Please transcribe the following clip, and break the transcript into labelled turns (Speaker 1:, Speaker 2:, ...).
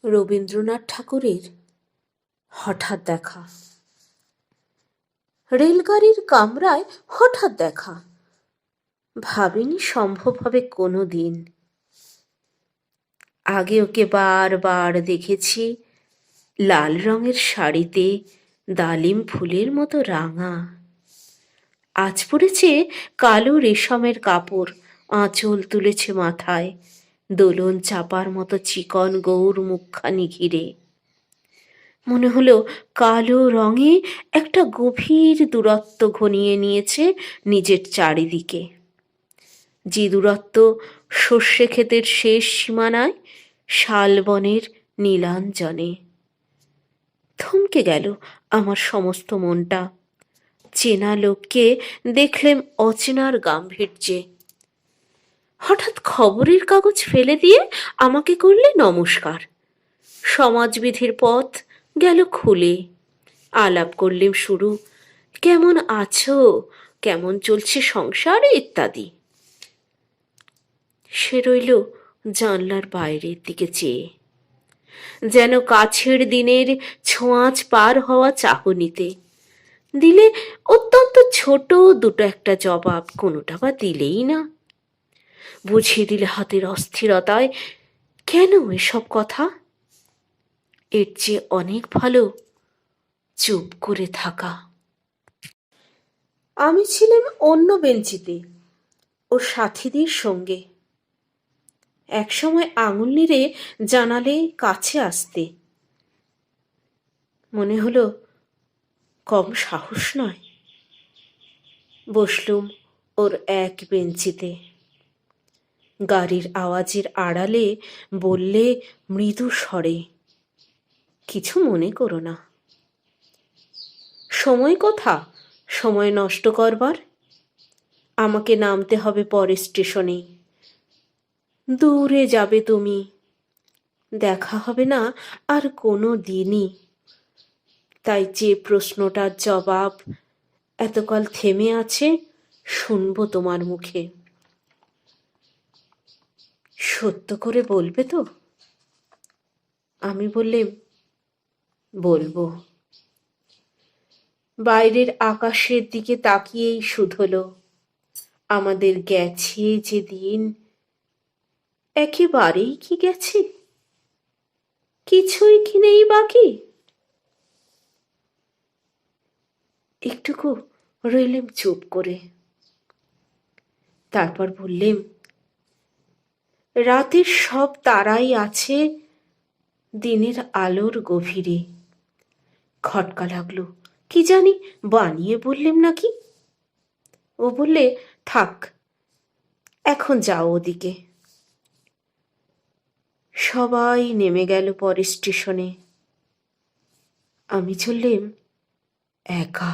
Speaker 1: রবীন্দ্রনাথ ঠাকুরের হঠাৎ দেখা। রেলগাড়ির কামরায় হঠাৎ দেখা, ভাবিনি সম্ভব হবে কোনো দিন। আগে ওকে বারবার দেখেছি লাল রঙের শাড়িতে ডালিম ফুলের মতো রাঙা। আজ পড়েছে কালো রেশমের কাপড়, আঁচল তুলেছে মাথায়, দোলন চাপার মতো চিকন গৌর মুখখানি ঘিরে। মনে হলো কালো রঙে একটা গভীর দূরত্ব ঘনিয়ে নিয়েছে নিজের চারিদিকে, যে দূরত্ব সর্ষে ক্ষেতের শেষ সীমানায় শালবনের নীলাঞ্জনে। থমকে গেল আমার সমস্ত মনটা। চেনা লোককে দেখলেম অচেনার গাম্ভীর্যে। হঠাৎ খবরের কাগজ ফেলে দিয়ে আমাকে করলে নমস্কার। সমাজবিধির পথ গেল খুলে। আলাপ করলেম শুরু, কেমন আছো, কেমন চলছে সংসার ইত্যাদি। সে রইল জানলার বাইরের দিকে চেয়ে, যেন কাছের দিনের ছোঁয়াচ পার হওয়া চাহনিতে। দিলে অত্যন্ত ছোট দুটো একটা জবাব, কোনোটা বা দিলেই না। বুঝিয়ে দিলে হাতের অস্থিরতায়, কেন এসব কথা? এর চেয়ে অনেক ভালো চুপ করে থাকা। আমি ছিলাম অন্য বেঞ্চিতে ওর সাথীদের সঙ্গে। একসময় আঙুল নেড়ে জানালে কাছে আসতে। মনে হলো কম সাহস নয়। বসলুম ওর এক বেঞ্চিতে। গাড়ির আওয়াজের আড়ালে বললে মৃদু স্বরে, কিছু মনে করো না। সময় কথা সময় নষ্ট করবার? আমাকে নামতে হবে পরের স্টেশনে। দূরে যাবে তুমি, দেখা হবে না আর কোনো দিনই। তাই যে প্রশ্নটার জবাব এতকাল থেমে আছে, শুনবো তোমার মুখে। সত্য করে বলবে তো? আমি বললেম, বলবো। বাইরের আকাশের দিকে তাকিয়েই শুধোলো, আমাদের গেছে যে দিন একেবারেই কি গেছে? কিছুই কি নেই বাকি? একটুকু রইলেম চুপ করে। তারপর বললেম, রাতের সব তারাই আছে দিনের আলোর গভীরে। খটকা লাগলো, কি জানি বানিয়ে বললেম নাকি। ও বললে, থাক, এখন যাও ওদিকে। সবাই নেমে গেল পরের স্টেশনে। আমি চললেম একা।